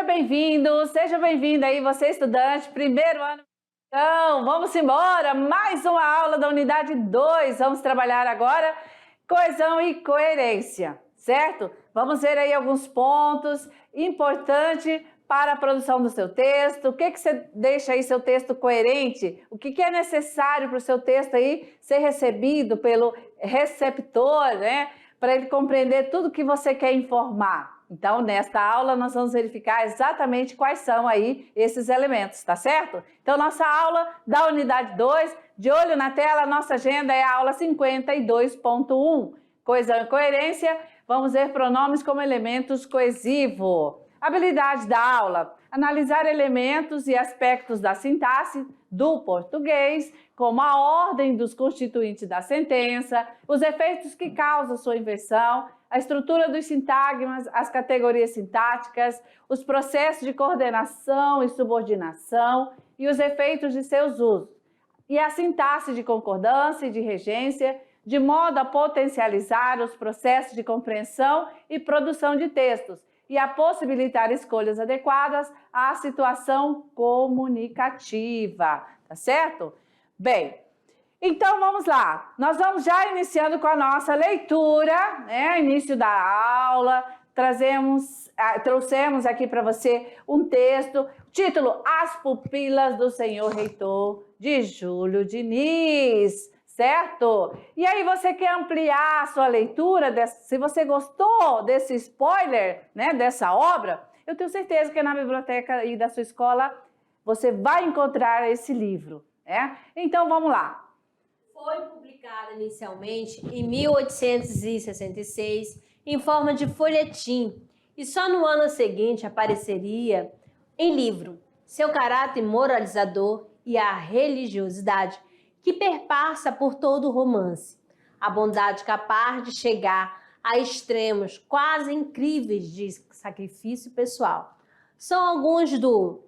bem-vindo, seja bem-vinda aí, você estudante, primeiro ano. Então, vamos embora, mais uma aula da unidade 2. Vamos trabalhar agora coesão e coerência, certo? Vamos ver aí alguns pontos importantes para a produção do seu texto. O que você deixa aí seu texto coerente? O que é necessário para o seu texto aí ser recebido pelo receptor, né? Para ele compreender tudo que você quer informar. Então, nesta aula, nós vamos verificar exatamente quais são aí esses elementos, tá certo? Então, nossa aula da unidade 2, de olho na tela, nossa agenda é a aula 52.1. Coesão e coerência, vamos ver pronomes como elementos coesivos. Habilidade da aula: analisar elementos e aspectos da sintaxe do português, como a ordem dos constituintes da sentença, os efeitos que causam sua inversão, a estrutura dos sintagmas, as categorias sintáticas, os processos de coordenação e subordinação e os efeitos de seus usos, e a sintaxe de concordância e de regência, de modo a potencializar os processos de compreensão e produção de textos e a possibilitar escolhas adequadas à situação comunicativa, tá certo? Bem, então vamos lá, nós vamos já iniciando com a nossa leitura, né? Início da aula, trouxemos aqui para você um texto, título As Pupilas do Senhor Reitor, de Júlio Diniz, certo? E aí você quer ampliar a sua leitura, se você gostou desse spoiler, né, dessa obra, eu tenho certeza que na biblioteca aí da sua escola você vai encontrar esse livro, né? Então vamos lá. Foi publicada inicialmente em 1866 em forma de folhetim e só no ano seguinte apareceria em livro. Seu caráter moralizador e a religiosidade que perpassa por todo o romance, a bondade capaz de chegar a extremos quase incríveis de sacrifício pessoal. São alguns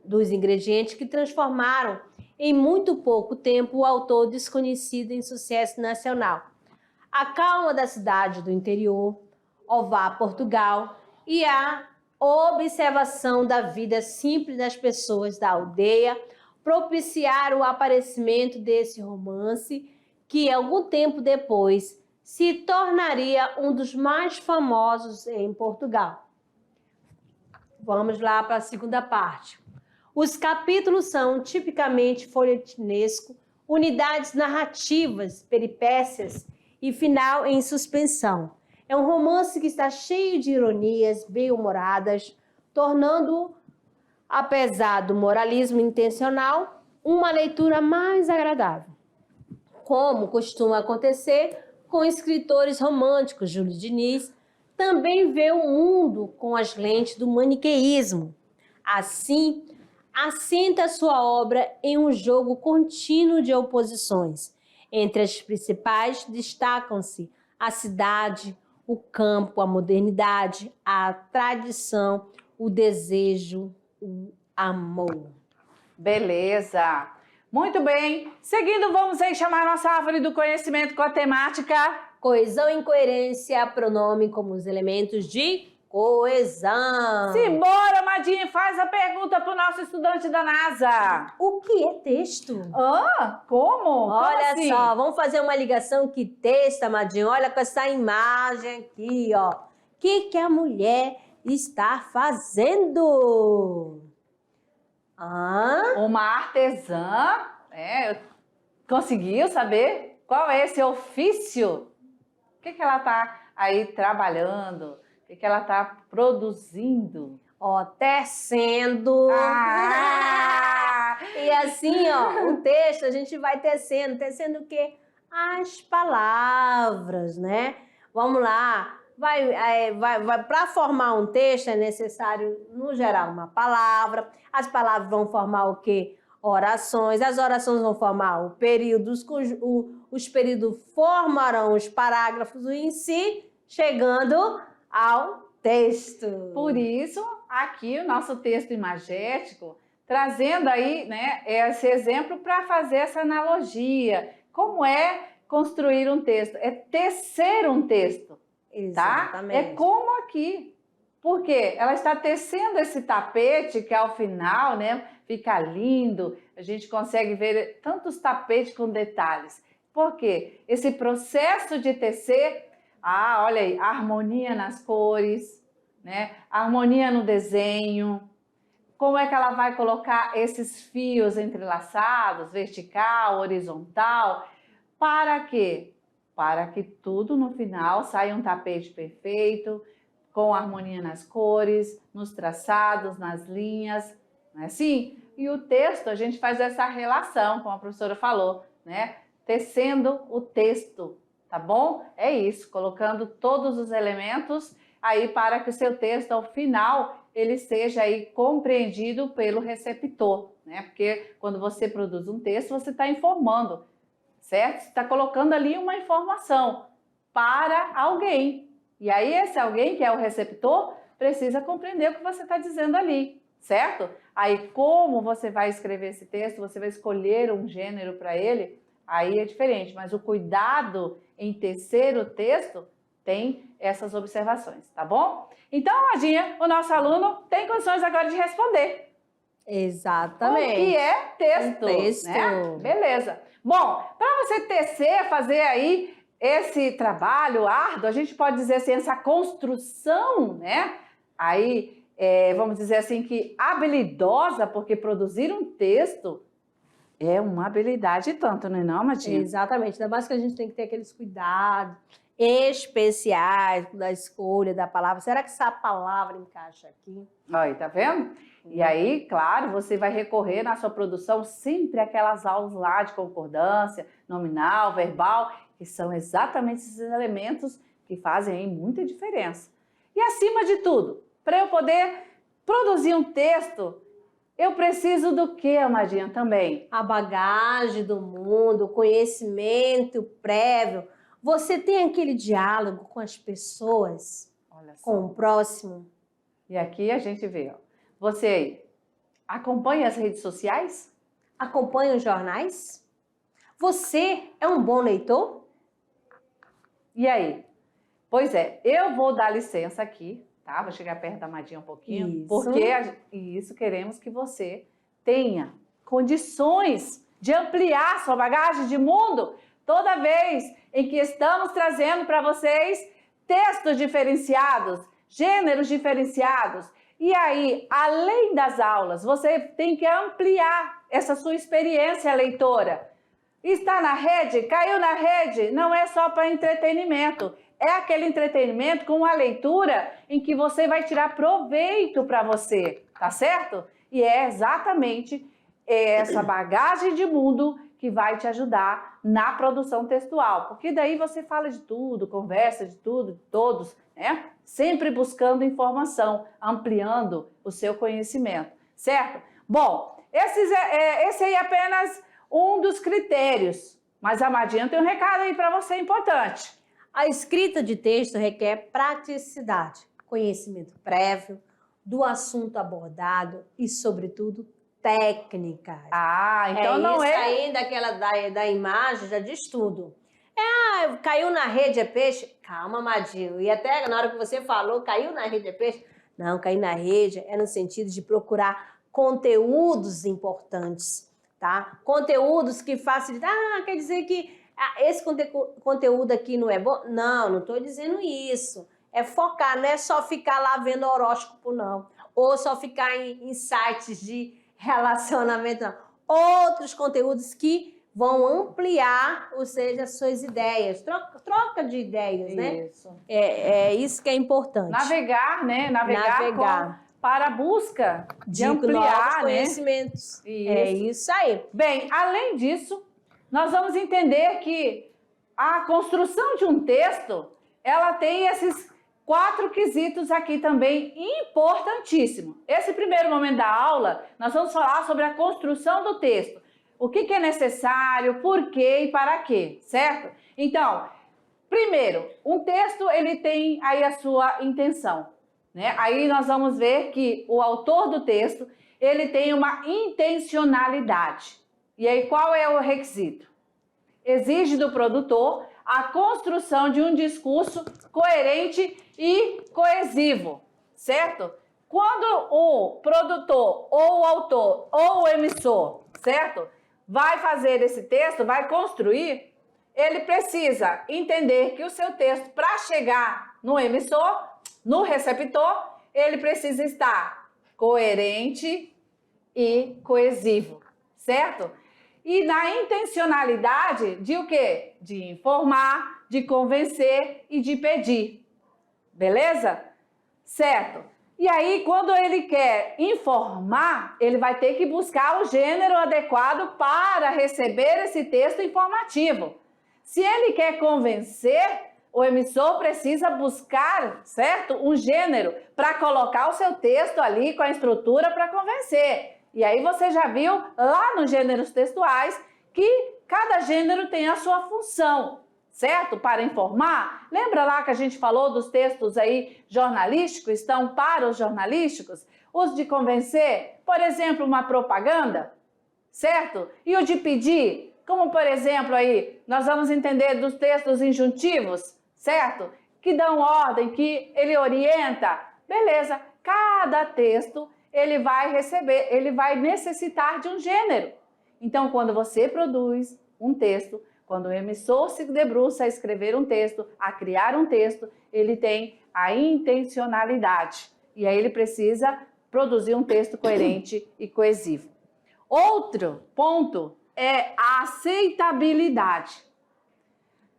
dos ingredientes que transformaram em muito pouco tempo o autor desconhecido em sucesso nacional. A calma da cidade do interior, Ovar, Portugal, e a observação da vida simples das pessoas da aldeia propiciaram o aparecimento desse romance, que algum tempo depois se tornaria um dos mais famosos em Portugal. Vamos lá para a segunda parte. Os capítulos são tipicamente folhetinesco, unidades narrativas, peripécias e final em suspensão. É um romance que está cheio de ironias bem-humoradas, tornando, apesar do moralismo intencional, uma leitura mais agradável. Como costuma acontecer com escritores românticos, Júlio Diniz também vê o mundo com as lentes do maniqueísmo. Assim, assenta sua obra em um jogo contínuo de oposições. Entre as principais destacam-se a cidade, o campo, a modernidade, a tradição, o desejo, o amor. Beleza! Muito bem! Seguindo, vamos aí chamar nossa árvore do conhecimento com a temática coesão e incoerência, pronome como os elementos de coesão. Simbora, Madinha, faz a pergunta para o nosso estudante da NASA. O que é texto? Como? Olha assim? só, vamos fazer uma ligação que texto, Amadinho. Olha com essa imagem aqui, ó. O que a mulher está fazendo? Uma artesã, conseguiu saber qual é esse ofício? O que ela está aí trabalhando? O que ela está produzindo? Tecendo. E assim, o texto a gente vai tecendo. Tecendo o quê? As palavras, né? Vamos lá. Para formar um texto é necessário, no geral, uma palavra. As palavras vão formar o quê? Orações. As orações vão formar o período. Os períodos formarão os parágrafos em si, chegando ao texto. Por isso, aqui o nosso texto imagético, trazendo aí, né, esse exemplo para fazer essa analogia. Como é construir um texto? É tecer um texto, Exatamente. tá? É como aqui. Por quê? Ela está tecendo esse tapete que ao final, né, fica lindo. A gente consegue ver tantos tapetes com detalhes. Por quê? Esse processo de tecer, olha aí, harmonia nas cores, né? Harmonia no desenho. Como é que ela vai colocar esses fios entrelaçados, vertical, horizontal? Para quê? Para que tudo no final saia um tapete perfeito, com harmonia nas cores, nos traçados, nas linhas, não é assim? E o texto, a gente faz essa relação, como a professora falou, né? Tecendo o texto, tá bom? É isso, colocando todos os elementos aí para que o seu texto, ao final, ele seja aí compreendido pelo receptor, né? Porque quando você produz um texto, você está informando, certo? Você está colocando ali uma informação para alguém. E aí esse alguém, que é o receptor, precisa compreender o que você está dizendo ali, certo? Aí como você vai escrever esse texto, você vai escolher um gênero para ele, aí é diferente. Mas o cuidado em tecer o texto tem essas observações, tá bom? Então, Amadinha, o nosso aluno tem condições agora de responder. Exatamente. O que é texto, texto. né? Beleza. Bom, para você tecer, fazer aí esse trabalho árduo, a gente pode dizer assim, essa construção, né? Aí, vamos dizer assim, que habilidosa, porque produzir um texto é uma habilidade tanto, não é não, Matinha? Exatamente, ainda mais que a gente tem que ter aqueles cuidados especiais da escolha da palavra. Será que essa palavra encaixa aqui? Aí, tá vendo? E aí, claro, você vai recorrer na sua produção sempre àquelas aulas lá de concordância, nominal, verbal, que são exatamente esses elementos que fazem aí muita diferença. E acima de tudo, para eu poder produzir um texto, eu preciso do que, Amadinha, também? A bagagem do mundo, o conhecimento prévio. Você tem aquele diálogo com as pessoas, Olha só. com o próximo. E aqui a gente vê, ó. Você aí, acompanha as redes sociais? Acompanha os jornais? Você é um bom leitor? E aí? Pois é, eu vou dar licença aqui, tá? Vou chegar perto da Amadinha um pouquinho, Isso. porque isso queremos que você tenha condições de ampliar sua bagagem de mundo toda vez em que estamos trazendo para vocês textos diferenciados, gêneros diferenciados. E aí, além das aulas, você tem que ampliar essa sua experiência leitora. Está na rede? Caiu na rede? Não é só para entretenimento. É aquele entretenimento com uma leitura em que você vai tirar proveito para você, tá certo? E é exatamente essa bagagem de mundo que vai te ajudar na produção textual. Porque daí você fala de tudo, conversa de tudo, de todos, né? Sempre buscando informação, ampliando o seu conhecimento, certo? Bom, esse aí é apenas um dos critérios, mas Amadinha tem um recado aí para você importante. A escrita de texto requer praticidade, conhecimento prévio do assunto abordado e, sobretudo, técnicas. Então não isso aí daquela da imagem já diz tudo. Caiu na rede é peixe? Calma, Amadinho. E até na hora que você falou, caiu na rede é peixe? Não, cair na rede é no sentido de procurar conteúdos importantes, tá? Conteúdos que facilitam. Quer dizer que esse conteúdo aqui não é bom? Não estou dizendo isso. É focar, não é só ficar lá vendo horóscopo, não. Ou só ficar em sites de relacionamento, não. Outros conteúdos que vão ampliar, ou seja, as suas ideias. Troca de ideias, né? Isso. É isso que é importante. Navegar, né? Navegar. Para a busca de ampliar novos conhecimentos. Isso. É isso aí. Bem, além disso, nós vamos entender que a construção de um texto, ela tem esses 4 quesitos aqui também importantíssimos. Esse primeiro momento da aula, nós vamos falar sobre a construção do texto. O que é necessário, por quê e para quê, certo? Então, primeiro, um texto, ele tem aí a sua intenção, né? Aí nós vamos ver que o autor do texto, ele tem uma intencionalidade. E aí, qual é o requisito? Exige do produtor a construção de um discurso coerente e coesivo, certo? Quando o produtor, ou o autor, ou o emissor, certo? Vai fazer esse texto, vai construir, ele precisa entender que o seu texto, para chegar no emissor, no receptor, ele precisa estar coerente e coesivo, certo? E na intencionalidade de o quê? De informar, de convencer e de pedir, beleza? Certo. E aí, quando ele quer informar, ele vai ter que buscar o gênero adequado para receber esse texto informativo. Se ele quer convencer, o emissor precisa buscar, certo? Um gênero para colocar o seu texto ali com a estrutura para convencer. E aí você já viu lá nos gêneros textuais que cada gênero tem a sua função, certo? Para informar. Lembra lá que a gente falou dos textos aí jornalísticos, estão para os jornalísticos? Os de convencer, por exemplo, uma propaganda, certo? E o de pedir, como por exemplo aí, nós vamos entender dos textos injuntivos, certo? Que dão ordem, que ele orienta. Beleza, cada texto ele vai receber, ele vai necessitar de um gênero. Então, quando você produz um texto, quando o emissor se debruça a escrever um texto, a criar um texto, ele tem a intencionalidade. E aí ele precisa produzir um texto coerente e coesivo. Outro ponto é a aceitabilidade.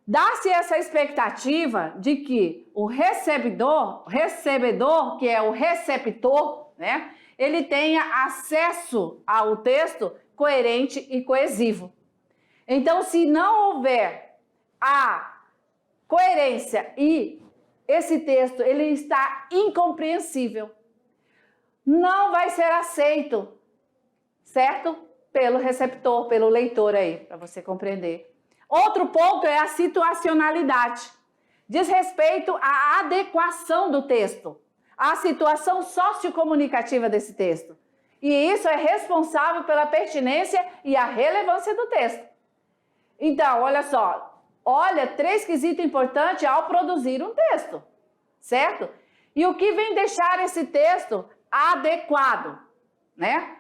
Dá-se essa expectativa de que o recebedor, que é o receptor, né, ele tenha acesso ao texto coerente e coesivo. Então, se não houver a coerência e esse texto ele está incompreensível, não vai ser aceito, certo? Pelo receptor, pelo leitor aí, para você compreender. Outro ponto é a situacionalidade. Diz respeito à adequação do texto, à situação sociocomunicativa desse texto. E isso é responsável pela pertinência e a relevância do texto. Então, olha só, olha, 3 quesitos importantes ao produzir um texto, certo? E o que vem deixar esse texto adequado, né?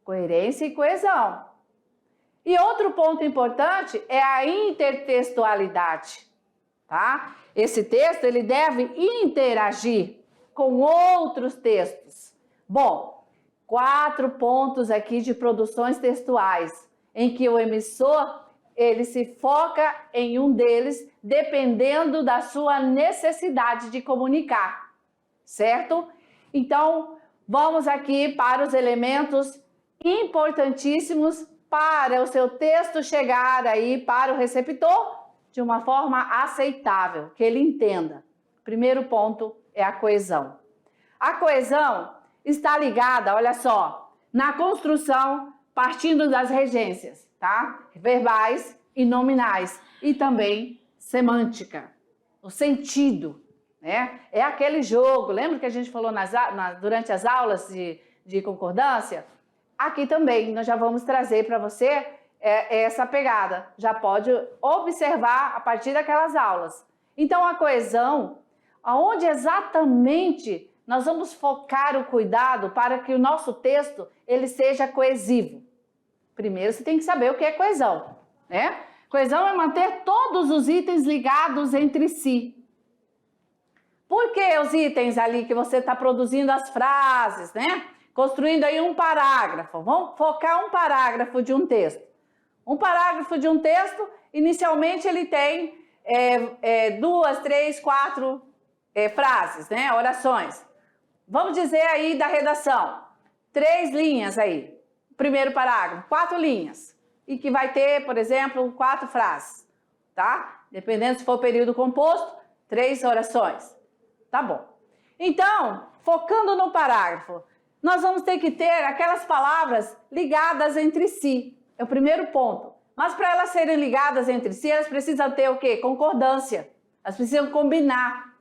Coerência e coesão. E outro ponto importante é a intertextualidade, tá? Esse texto, ele deve interagir com outros textos. Bom, 4 pontos aqui de produções textuais, em que o emissor, ele se foca em um deles, dependendo da sua necessidade de comunicar, certo? Então, vamos aqui para os elementos importantíssimos para o seu texto chegar aí para o receptor de uma forma aceitável, que ele entenda. Primeiro ponto é a coesão. A coesão está ligada, olha só, na construção partindo das regências, tá? Verbais e nominais e também semântica, o sentido, né? É aquele jogo, lembra que a gente falou durante as aulas de concordância? Aqui também nós já vamos trazer para você essa pegada, já pode observar a partir daquelas aulas. Então a coesão, aonde exatamente nós vamos focar o cuidado para que o nosso texto ele seja coesivo. Primeiro você tem que saber o que é coesão, né? Coesão é manter todos os itens ligados entre si. Por que os itens ali que você está produzindo as frases, né? Construindo aí um parágrafo. Vamos focar um parágrafo de um texto. Um parágrafo de um texto, inicialmente ele tem 2, 3, 4 frases, né? Orações. Vamos dizer aí da redação. 3 linhas aí. Primeiro parágrafo, 4 linhas. E que vai ter, por exemplo, 4 frases, tá? Dependendo se for período composto, 3 orações. Tá bom. Então, focando no parágrafo, nós vamos ter que ter aquelas palavras ligadas entre si. É o primeiro ponto. Mas para elas serem ligadas entre si, elas precisam ter o quê? Concordância. Elas precisam combinar,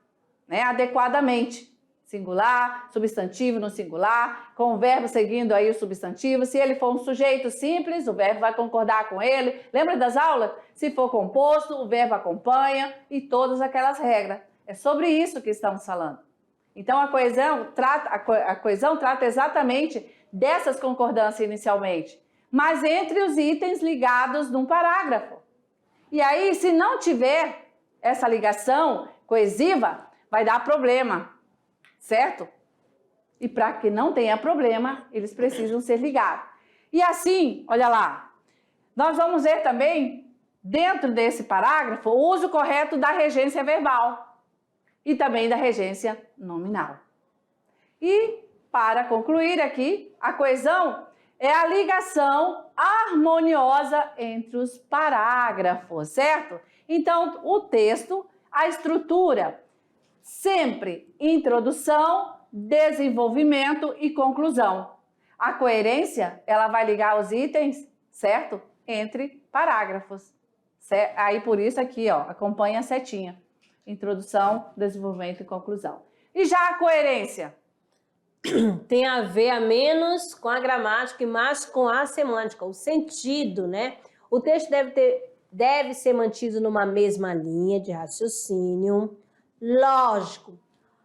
né, adequadamente. Singular, substantivo no singular, com o verbo seguindo aí o substantivo. Se ele for um sujeito simples, o verbo vai concordar com ele. Lembra das aulas? Se for composto, o verbo acompanha e todas aquelas regras. É sobre isso que estamos falando. Então, a coesão trata exatamente dessas concordâncias inicialmente, mas entre os itens ligados num parágrafo. E aí, se não tiver essa ligação coesiva, vai dar problema, certo? E para que não tenha problema, eles precisam ser ligados. E assim, olha lá, nós vamos ver também, dentro desse parágrafo, o uso correto da regência verbal e também da regência nominal. E, para concluir aqui, a coesão é a ligação harmoniosa entre os parágrafos, certo? Então, o texto, a estrutura, sempre introdução, desenvolvimento e conclusão. A coerência, ela vai ligar os itens, certo? Entre parágrafos. Aí, por isso aqui, ó, acompanha a setinha. Introdução, desenvolvimento e conclusão. E já a coerência? Tem a ver a menos com a gramática e mais com a semântica, o sentido, né? O texto deve ser mantido numa mesma linha de raciocínio. Lógico,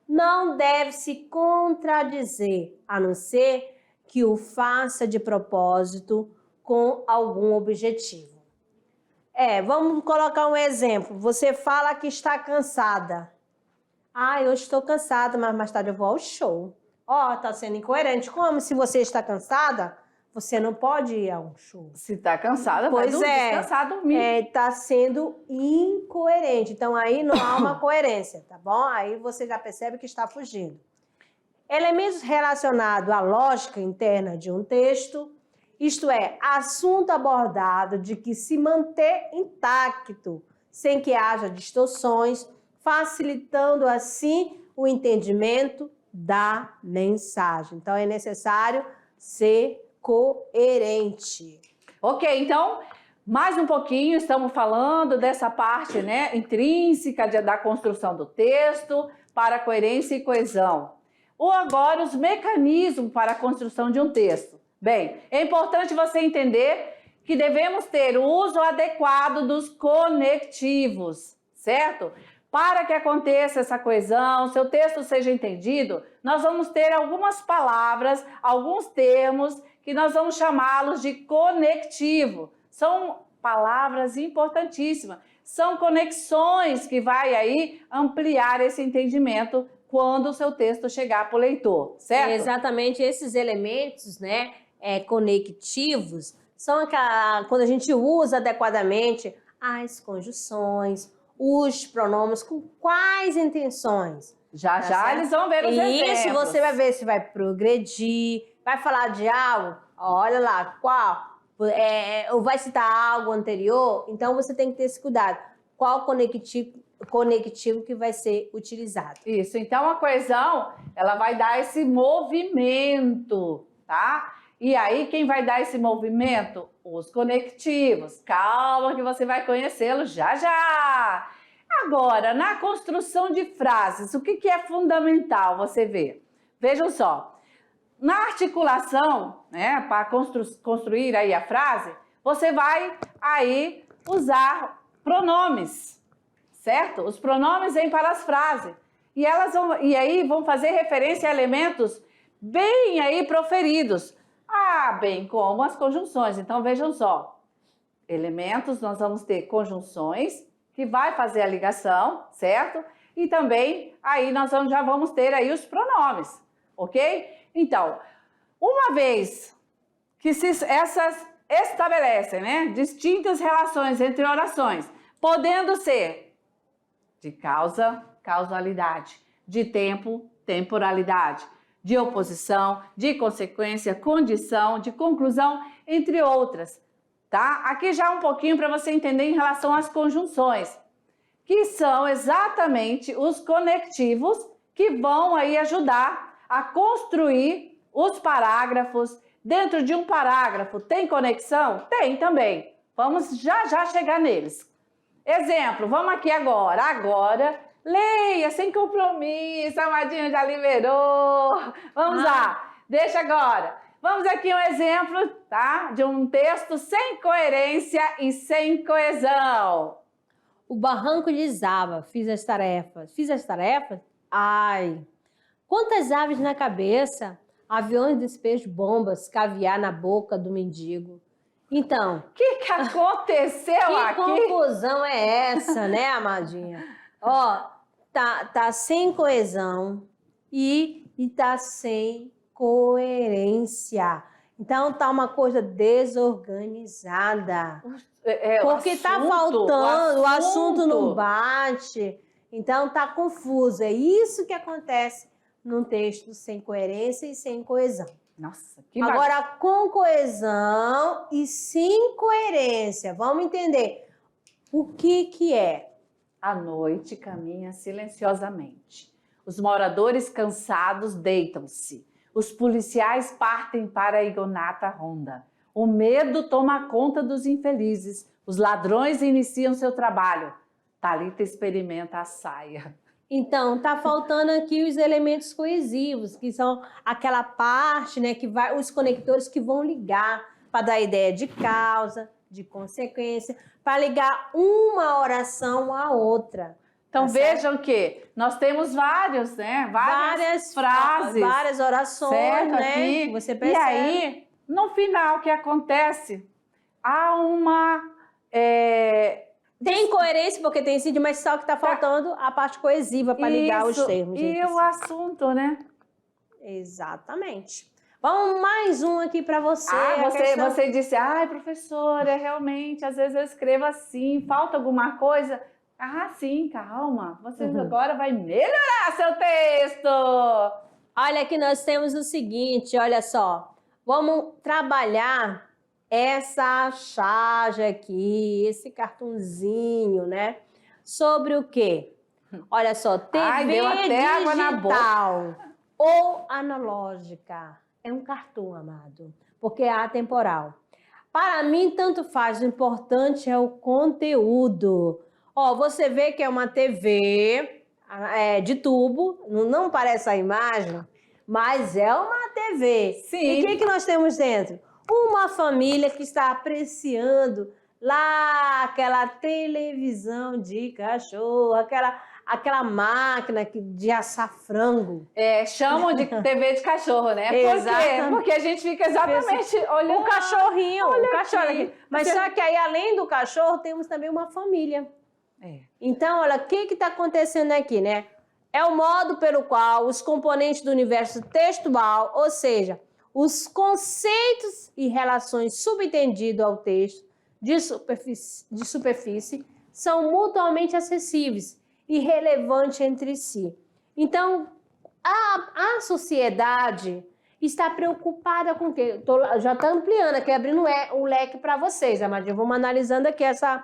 não deve se contradizer, a não ser que o faça de propósito com algum objetivo. Vamos colocar um exemplo. Você fala que está cansada. Eu estou cansada, mas mais tarde eu vou ao show. Tá sendo incoerente. Como se você está cansada, você não pode ir a um show. Se está cansada, vai descansar, dormir. Está sendo incoerente. Então, aí não há uma coerência, tá bom? Aí você já percebe que está fugindo. Elementos relacionados à lógica interna de um texto, isto é, assunto abordado de que se manter intacto, sem que haja distorções, facilitando assim o entendimento da mensagem. Então, é necessário ser coerente. Ok, então, mais um pouquinho, estamos falando dessa parte, né, intrínseca da construção do texto para coerência e coesão. Ou agora, os mecanismos para a construção de um texto. Bem, é importante você entender que devemos ter o uso adequado dos conectivos, certo? Para que aconteça essa coesão, seu texto seja entendido, nós vamos ter algumas palavras, alguns termos que nós vamos chamá-los de conectivo. São palavras importantíssimas, são conexões que vai aí ampliar esse entendimento quando o seu texto chegar para o leitor, certo? Exatamente, esses elementos, né, conectivos, são quando a gente usa adequadamente as conjunções, os pronomes, com quais intenções? Já eles vão ver os exemplos. Isso você vai ver se vai progredir, vai falar de algo, olha lá, qual, ou vai citar algo anterior, então você tem que ter esse cuidado. Qual conectivo que vai ser utilizado. Isso, então a coesão, ela vai dar esse movimento, tá? E aí, quem vai dar esse movimento? Os conectivos. Calma que você vai conhecê-los já já! Agora, na construção de frases, o que é fundamental você ver? Vejam só, na articulação, né, para construir aí a frase, você vai aí usar pronomes, certo? Os pronomes vêm para as frases e aí vão fazer referência a elementos bem aí proferidos. Bem como as conjunções. Então, vejam só. Elementos, nós vamos ter conjunções, que vai fazer a ligação, certo? E também, aí nós já vamos ter aí os pronomes, ok? Então, uma vez que essas estabelecem, né, distintas relações entre orações, podendo ser de causa, causalidade, de tempo, temporalidade, de oposição, de consequência, condição, de conclusão, entre outras, tá? Aqui já um pouquinho para você entender em relação às conjunções, que são exatamente os conectivos que vão aí ajudar a construir os parágrafos. Dentro de um parágrafo tem conexão? Tem também. Vamos já chegar neles. Exemplo, vamos aqui agora. Agora, leia sem compromisso, a Amadinha já liberou. Vamos lá, deixa agora. Vamos aqui um exemplo, tá? De um texto sem coerência e sem coesão. O barranco desaba, fiz as tarefas. Fiz as tarefas? Ai. Quantas aves na cabeça, aviões de despejo, bombas, caviar na boca do mendigo. Então, O que aconteceu que aqui? confusão é essa, né, amadinha? Ó, tá sem coesão e tá sem coerência. Então, tá uma coisa desorganizada. Porque tá faltando, o assunto não bate. Então, tá confuso. É isso que acontece num texto sem coerência e sem coesão. Nossa, que Agora, com coesão e sem coerência, vamos entender o que é. A noite caminha silenciosamente. Os moradores cansados deitam-se. Os policiais partem para a Igonata Ronda. O medo toma conta dos infelizes. Os ladrões iniciam seu trabalho. Thalita experimenta a saia. Então, tá faltando aqui os elementos coesivos, que são aquela parte, né, que vai, os conectores que vão ligar para dar ideia de causa, de consequência, para ligar uma oração à outra. Então Tá vejam que nós temos vários, né? Várias frases, várias orações, certo? né? Aqui. Que você E percebe. aí, no final, o que acontece? Há uma... Tem coerência, porque tem sentido, mas só que está faltando a parte coesiva para ligar os termos. E o assunto, né? Exatamente. Vamos mais um aqui para você. Você disse, ai, professora, realmente, às vezes eu escrevo assim, falta alguma coisa. Ah, sim, calma, você agora vai melhorar seu texto. Olha, aqui nós temos o seguinte, olha só. Vamos trabalhar essa charge aqui, esse cartunzinho, né? Sobre o quê? Olha só, TV deu até água na digital ou analógica. É um cartoon, amado, porque é atemporal. Para mim, tanto faz, o importante é o conteúdo. Ó, você vê que é uma TV de tubo, não parece a imagem, mas é uma TV. Sim. E o que nós temos dentro? Uma família que está apreciando lá aquela televisão de cachorro, aquela máquina de assar frango. Chamam de TV de cachorro, né? Por quê? Porque a gente fica exatamente olhando o cachorrinho, olha o cachorro aqui. Mas só que aí, além do cachorro, temos também uma família. Então, olha, o que está acontecendo aqui, né? É o modo pelo qual os componentes do universo textual, ou seja, os conceitos e relações subentendidos ao texto de superfície são mutuamente acessíveis e relevantes entre si. Então, a sociedade está preocupada com o quê? Já está ampliando aqui, abrindo o leque para vocês, Amadinho. Vamos analisando aqui essa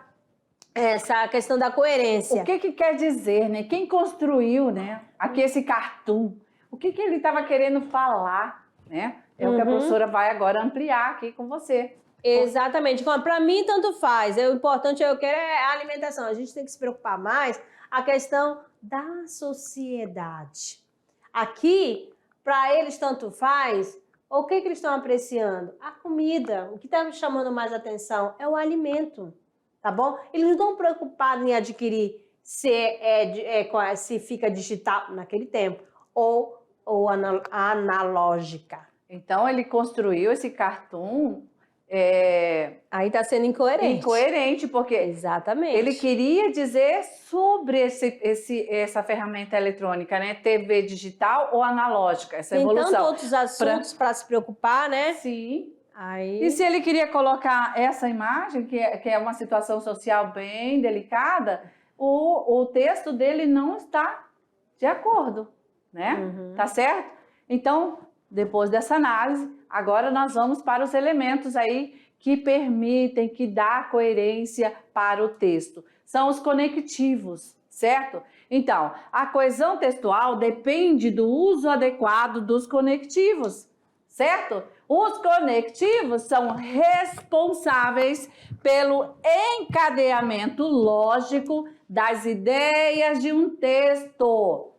questão da coerência. O que quer dizer, né? Quem construiu, né? Aqui esse cartoon. O que ele estava querendo falar, né? É o que a professora vai agora ampliar aqui com você. Exatamente. Para mim, tanto faz. O importante eu quero é a alimentação. A gente tem que se preocupar mais a questão da sociedade. Aqui, para eles, tanto faz. O que eles estão apreciando? A comida. O que está me chamando mais atenção é o alimento. Tá bom? Eles não estão preocupados em adquirir se fica digital naquele tempo ou analógica. Então, ele construiu esse cartoon... Aí está sendo incoerente. Incoerente, porque exatamente. Ele queria dizer sobre essa ferramenta eletrônica, né? TV digital ou analógica, essa evolução. Tem tantos outros assuntos para se preocupar, né? Sim. Aí... E se ele queria colocar essa imagem, que é uma situação social bem delicada, o texto dele não está de acordo, né? Tá certo? Então, depois dessa análise, agora nós vamos para os elementos aí que permitem, que dá coerência para o texto. São os conectivos, certo? Então, a coesão textual depende do uso adequado dos conectivos, certo? Os conectivos são responsáveis pelo encadeamento lógico das ideias de um texto.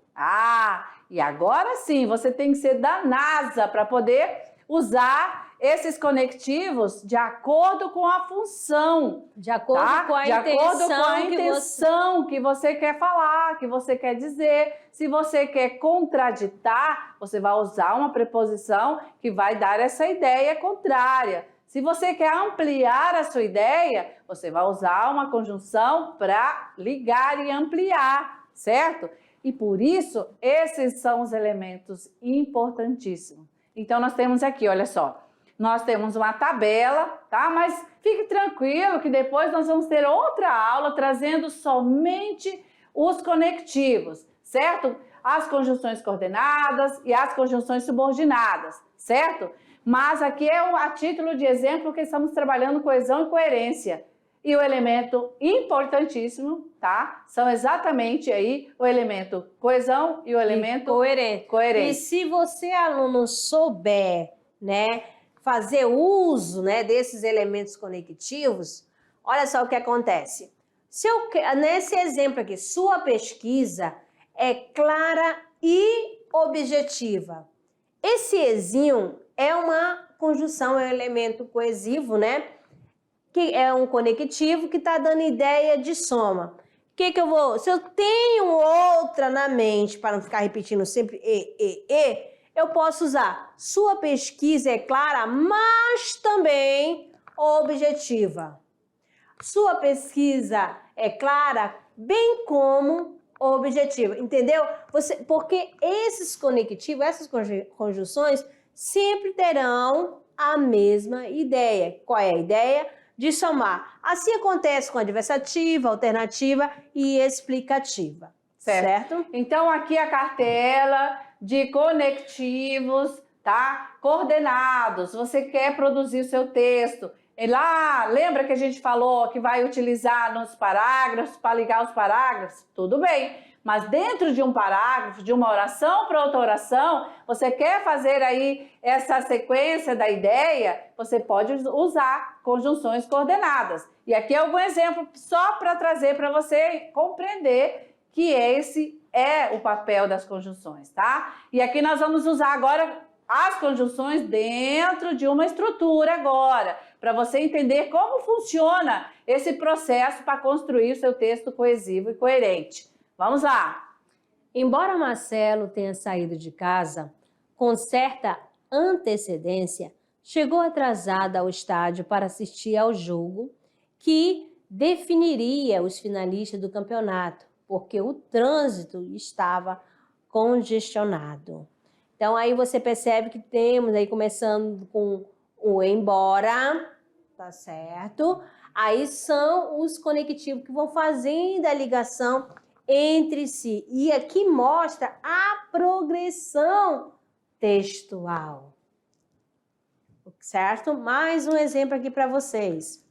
E agora sim, você tem que ser da NASA para poder usar esses conectivos de acordo com a função. De acordo com a intenção que você quer falar, que você quer dizer. Se você quer contraditar, você vai usar uma preposição que vai dar essa ideia contrária. Se você quer ampliar a sua ideia, você vai usar uma conjunção para ligar e ampliar, certo? E por isso, esses são os elementos importantíssimos. Então, nós temos aqui, olha só, nós temos uma tabela, tá? Mas fique tranquilo que depois nós vamos ter outra aula trazendo somente os conectivos, certo? As conjunções coordenadas e as conjunções subordinadas, certo? Mas aqui é a título de exemplo que estamos trabalhando coesão e coerência. E o elemento importantíssimo, tá? São exatamente aí o elemento coesão e o elemento coerência. E se você, aluno, souber, né, fazer uso, né, desses elementos conectivos, olha só o que acontece. Nesse exemplo aqui, sua pesquisa é clara e objetiva. Esse ezinho é uma conjunção, é um elemento coesivo, né? Que é um conectivo que está dando ideia de soma. Se eu tenho outra na mente, para não ficar repetindo sempre eu posso usar sua pesquisa é clara, mas também objetiva. Sua pesquisa é clara, bem como objetiva, entendeu? Porque esses conectivos, essas conjunções, sempre terão a mesma ideia. Qual é a ideia? De somar. Assim acontece com adversativa, alternativa e explicativa. Certo? Então, aqui a cartela de conectivos, tá? Coordenados. Você quer produzir o seu texto. E lá, lembra que a gente falou que vai utilizar nos parágrafos, para ligar os parágrafos? Tudo bem. Mas dentro de um parágrafo, de uma oração para outra oração, você quer fazer aí essa sequência da ideia, você pode usar conjunções coordenadas. E aqui é algum exemplo só para trazer para você compreender que esse é o papel das conjunções, tá? E aqui nós vamos usar agora as conjunções dentro de uma estrutura agora, para você entender como funciona esse processo para construir o seu texto coesivo e coerente. Vamos lá! Embora Marcelo tenha saído de casa com certa antecedência, chegou atrasado ao estádio para assistir ao jogo que definiria os finalistas do campeonato, porque o trânsito estava congestionado. Então, aí você percebe que temos aí, começando com o embora, tá certo? Aí são os conectivos que vão fazendo a ligação entre si. E aqui mostra a progressão textual. Certo? Mais um exemplo aqui para vocês.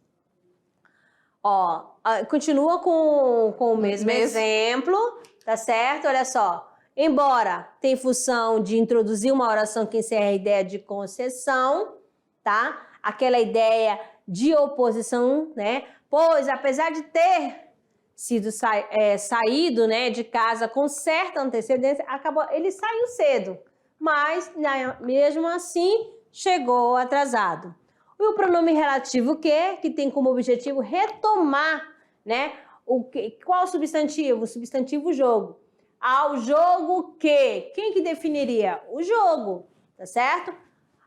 Ó, continua com o mesmo exemplo, tá certo? Olha só. Embora tem função de introduzir uma oração que encerra a ideia de concessão, tá? Aquela ideia de oposição, né? Pois, apesar de ter sido saído, né, de casa com certa antecedência, ele saiu cedo, mas mesmo assim chegou atrasado. E o pronome relativo que tem como objetivo retomar, né? Qual o substantivo? O substantivo jogo. Ao jogo que? Quem que definiria? O jogo, tá certo?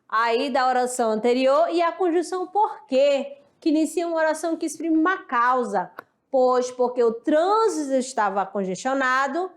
Aí da oração anterior e a conjunção porque, que inicia uma oração que exprime uma causa. Pois porque o trânsito estava congestionado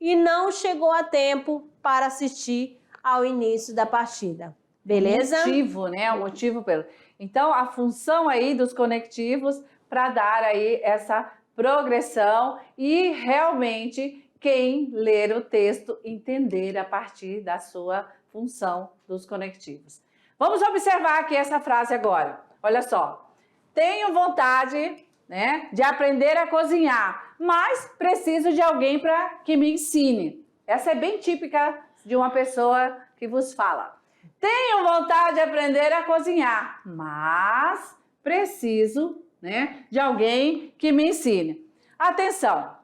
e não chegou a tempo para assistir ao início da partida. Beleza? O motivo, né? O motivo pelo... Então, a função aí dos conectivos para dar aí essa progressão e realmente quem ler o texto entender a partir da sua função dos conectivos. Vamos observar aqui essa frase agora. Olha só. Tenho vontade, né, de aprender a cozinhar, mas preciso de alguém para que me ensine. Essa é bem típica de uma pessoa que vos fala. Tenho vontade de aprender a cozinhar, mas preciso, né, de alguém que me ensine. Atenção!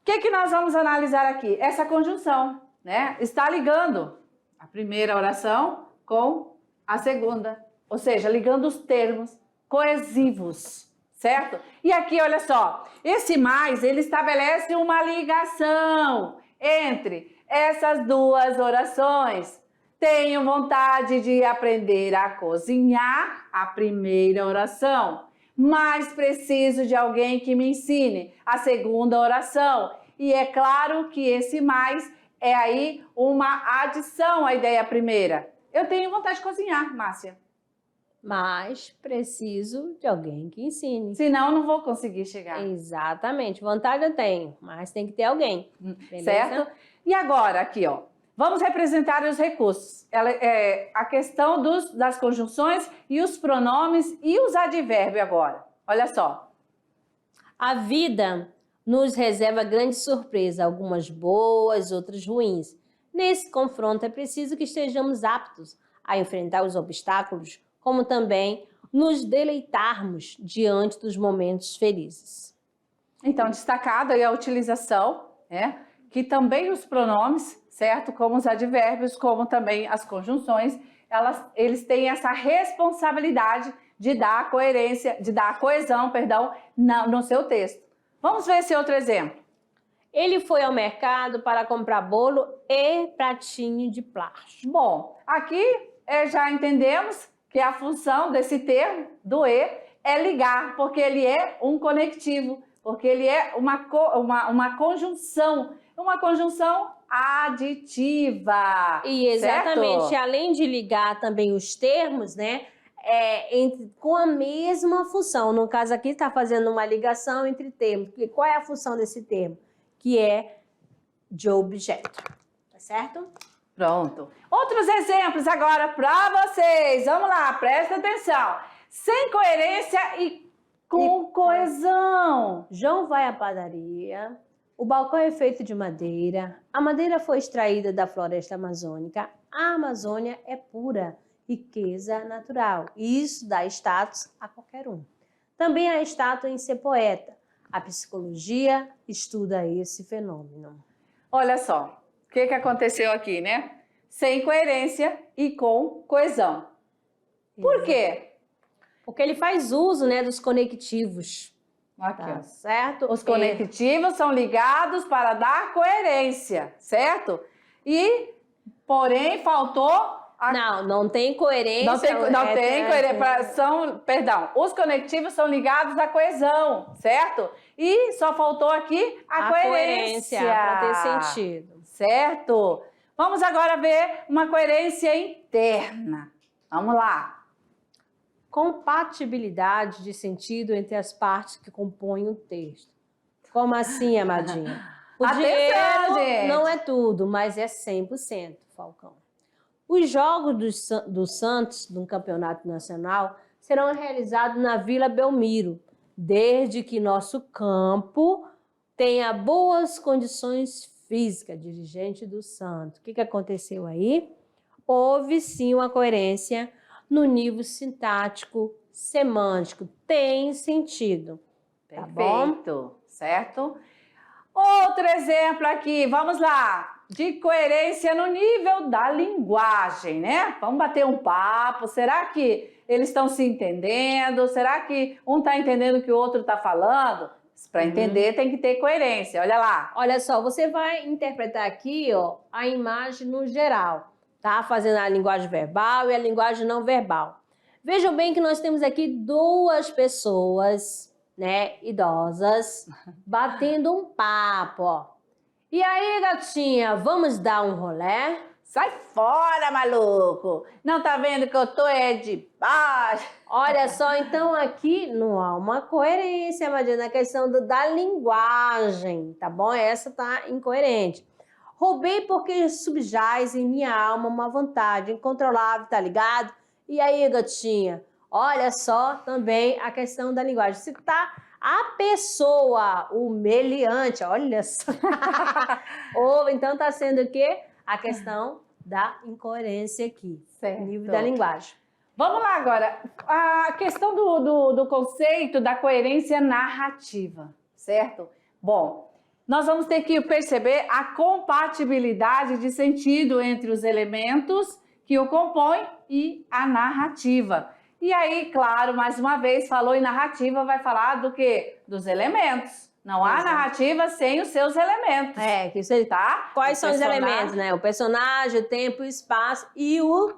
O que nós vamos analisar aqui? Essa conjunção, né? Está ligando a primeira oração com a segunda, ou seja, ligando os termos coesivos, certo? E aqui, olha só, esse mais, ele estabelece uma ligação entre essas duas orações. Tenho vontade de aprender a cozinhar, a primeira oração, mas preciso de alguém que me ensine, a segunda oração. E é claro que esse mais é aí uma adição à ideia primeira. Eu tenho vontade de cozinhar, Márcia. Mas preciso de alguém que ensine. Senão eu não vou conseguir chegar. Exatamente. Vontade eu tenho, mas tem que ter alguém. Beleza? Certo? E agora, aqui, ó. Vamos representar os recursos. A questão das conjunções e os pronomes e os advérbios agora. Olha só. A vida nos reserva grande surpresa, algumas boas, outras ruins. Nesse confronto é preciso que estejamos aptos a enfrentar os obstáculos, como também nos deleitarmos diante dos momentos felizes. Então, destacado aí a utilização, né? Que também os pronomes, certo? Como os advérbios, como também as conjunções, eles têm essa responsabilidade de dar coerência, de dar coesão, perdão, no seu texto. Vamos ver esse outro exemplo. Ele foi ao mercado para comprar bolo e pratinho de plástico. Bom, aqui já entendemos que a função desse termo, do e, é ligar, porque ele é um conectivo, porque ele é uma conjunção aditiva. E exatamente, certo? além de ligar também os termos, né? Com a mesma função. No caso aqui está fazendo uma ligação entre termos. Qual é a função desse termo? Que é de objeto. Tá certo? Pronto. Outros exemplos agora para vocês. Vamos lá, presta atenção. Sem coerência e com coesão. João vai à padaria. O balcão é feito de madeira. A madeira foi extraída da floresta amazônica. A Amazônia é pura riqueza natural. E isso dá status a qualquer um. Também há status em ser poeta. A psicologia estuda esse fenômeno. Olha só, o que aconteceu aqui, né? Sem coerência e com coesão. Por quê? Porque ele faz uso, né, dos conectivos. Aqui, Tá ó. certo? Os conectivos são ligados para dar coerência, certo? E, porém, faltou... Não tem coerência. Não tem coerência. Perdão, os conectivos são ligados à coesão, certo? E só faltou aqui a coerência. Para ter sentido. Certo? Vamos agora ver uma coerência interna. Vamos lá. Compatibilidade de sentido entre as partes que compõem o texto. Como assim, amadinha? O Atenção, dinheiro gente. não é tudo, mas é 100%, Falcão. Os Jogos do Santos, no Campeonato Nacional, serão realizados na Vila Belmiro, desde que nosso campo tenha boas condições físicas. Dirigente do Santos. O que aconteceu aí? Houve sim uma coerência no nível sintático, semântico. Tem sentido. Tá bom? Perfeito, certo? Outro exemplo aqui, vamos lá. De coerência no nível da linguagem, né? Vamos bater um papo. Será que eles estão se entendendo? Será que um está entendendo o que o outro está falando? Para entender tem que ter coerência. Olha lá. Olha só, você vai interpretar aqui, ó, a imagem no geral, tá? Fazendo a linguagem verbal e a linguagem não verbal. Vejam bem que nós temos aqui duas pessoas, né, idosas, batendo um papo, ó. E aí, gatinha, vamos dar um rolê? Sai fora, maluco! Não tá vendo que eu tô de baixo? Olha só, então aqui não há uma coerência, Madina, na questão da linguagem, tá bom? Essa tá incoerente. Roubei porque subjaz em minha alma uma vontade incontrolável, tá ligado? E aí, gatinha? Olha só também a questão da linguagem. Se tá a pessoa, o meliante, olha só. Ou então tá sendo o quê? A questão da incoerência aqui, Certo. nível da linguagem. Vamos lá agora. A questão do conceito da coerência narrativa, certo? Bom, nós vamos ter que perceber a compatibilidade de sentido entre os elementos que o compõem e a narrativa. E aí, claro, mais uma vez, falou em narrativa, vai falar do quê? Dos elementos. Não há narrativa sem os seus elementos. Que isso aí, tá? Quais são os elementos, né? O personagem, o tempo, o espaço e o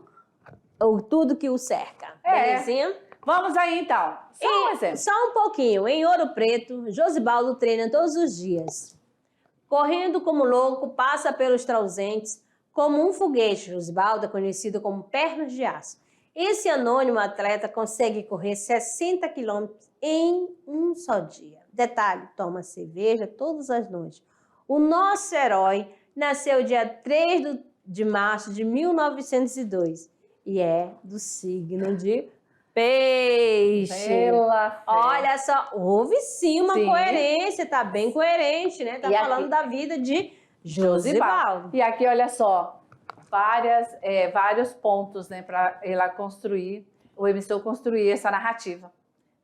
tudo que o cerca. Belezinha? Vamos aí, então. Só um exemplo. Só um pouquinho. Em Ouro Preto, Josibaldo treina todos os dias. Correndo como louco, passa pelos transeuntes como um foguete. Josibaldo é conhecido como pernas de aço. Esse anônimo atleta consegue correr 60 quilômetros em um só dia. Detalhe, toma cerveja todas as noites. O nosso herói nasceu dia 3 de março de 1902 e é do signo de Peixe. Pela fé. Olha só, houve sim uma coerência, tá bem coerente, né? Tá falando da vida de Josibaldo. E aqui, olha só, vários pontos, né, para ela construir, o emissor construir essa narrativa.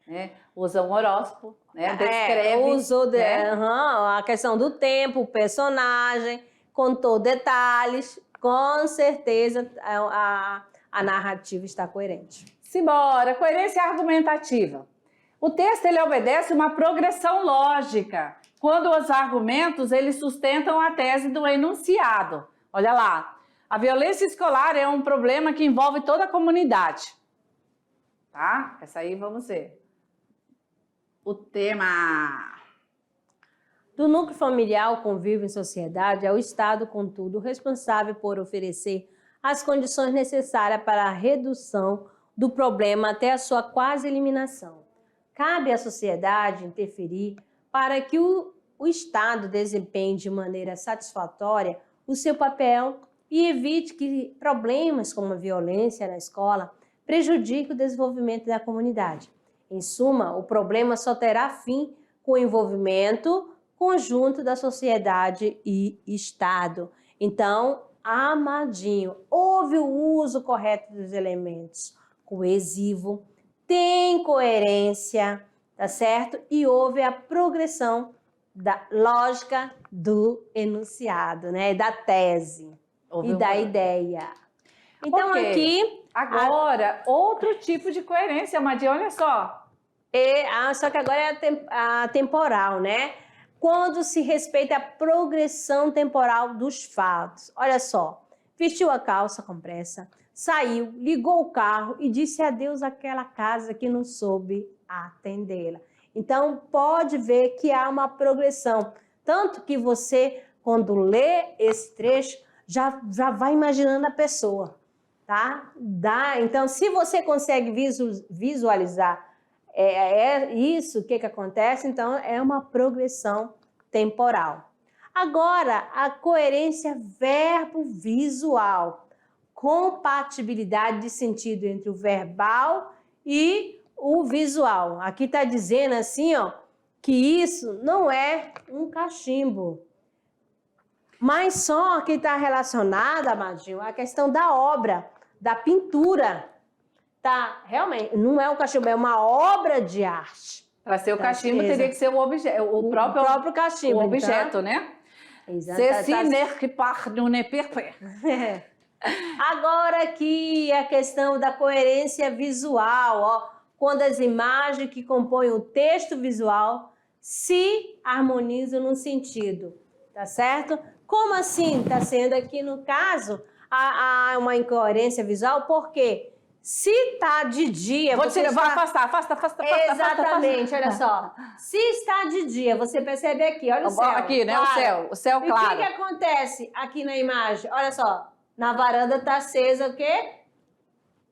Né? Usa um horóscopo, né? Descreve. Usou a questão do tempo, o personagem, contou detalhes, com certeza a narrativa está coerente. Simbora, coerência argumentativa. O texto ele obedece uma progressão lógica, quando os argumentos eles sustentam a tese do enunciado. Olha lá, a violência escolar é um problema que envolve toda a comunidade. Tá? Essa aí vamos ver. O tema do núcleo familiar, o convívio em sociedade, é o Estado, contudo, responsável por oferecer as condições necessárias para a redução do problema até a sua quase eliminação. Cabe à sociedade interferir para que o Estado desempenhe de maneira satisfatória o seu papel e evite que problemas como a violência na escola prejudiquem o desenvolvimento da comunidade. Em suma, o problema só terá fim com o envolvimento conjunto da sociedade e Estado. Então, amadinho, houve o uso correto dos elementos. Coesivo, tem coerência, tá certo? E houve a progressão da lógica do enunciado, né? Da tese e da ideia. Então, aqui... Agora, outro tipo de coerência, Amadinha, olha só. Só que agora é a temporal, né? Quando se respeita a progressão temporal dos fatos. Olha só, vestiu a calça com pressa, saiu, ligou o carro e disse adeus àquela casa que não soube atendê-la. Então, pode ver que há uma progressão. Tanto que você, quando lê esse trecho, já vai imaginando a pessoa, tá? Então, se você consegue visualizar isso, o que acontece? Então, é uma progressão temporal. Agora, a coerência verbo-visual. Compatibilidade de sentido entre o verbal e o visual. Aqui está dizendo assim, ó, que isso não é um cachimbo. Mas só que está relacionada, Amadinho, à questão da obra, da pintura. Tá, realmente, não é um cachimbo, é uma obra de arte. Para ser o cachimbo, teria que ser o objeto, o próprio cachimbo, o objeto, né? Agora aqui a questão da coerência visual, ó, quando as imagens que compõem o texto visual se harmonizam no sentido, tá certo? Como assim? Está sendo aqui no caso há uma incoerência visual, porque se está de dia... Vou afasta. Exatamente, olha só. Se está de dia, você percebe aqui, olha o céu. Aqui, né? Claro. O céu claro. E o que acontece aqui na imagem? Olha só, na varanda está acesa o quê?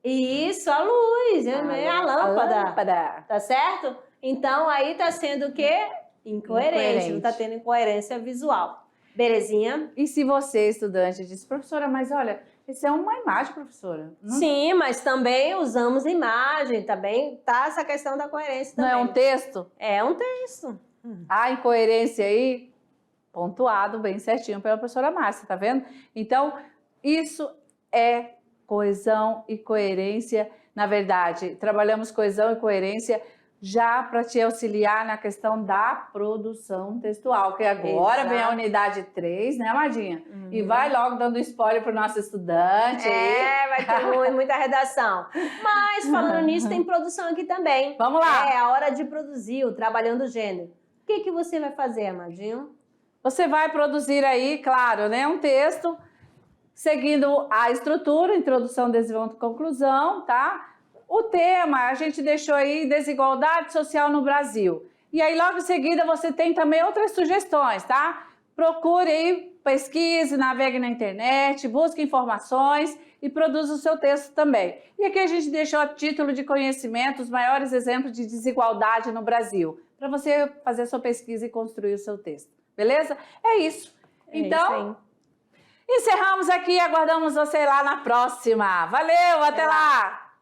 Isso, a luz, a lâmpada. Tá certo? Então, aí está sendo o quê? Incoerente. Não está tendo incoerência visual. Belezinha? E se você, estudante, diz, professora, mas olha, isso é uma imagem, professora. Não... Sim, mas também usamos imagem, também tá essa questão da coerência também. Não é um texto? É um texto. A incoerência aí, pontuado bem certinho pela professora Márcia, tá vendo? Então, isso é coesão e coerência. Na verdade, trabalhamos coesão e coerência já para te auxiliar na questão da produção textual, que agora vem a unidade 3, né, Amadinha? E vai logo dando spoiler para o nosso estudante. Vai ter muita redação. Mas, falando nisso, tem produção aqui também. Vamos lá. É a hora de produzir, o Trabalhando o Gênero. O que você vai fazer, Amadinho? Você vai produzir aí, claro, né, um texto seguindo a estrutura, introdução, desenvolvimento, conclusão, tá? O tema, a gente deixou aí desigualdade social no Brasil. E aí, logo em seguida, você tem também outras sugestões, tá? Procure aí, pesquise, navegue na internet, busque informações e produza o seu texto também. E aqui a gente deixou a título de conhecimento os maiores exemplos de desigualdade no Brasil, para você fazer a sua pesquisa e construir o seu texto. Beleza? É isso. Então, encerramos aqui e aguardamos você lá na próxima. Valeu, até lá!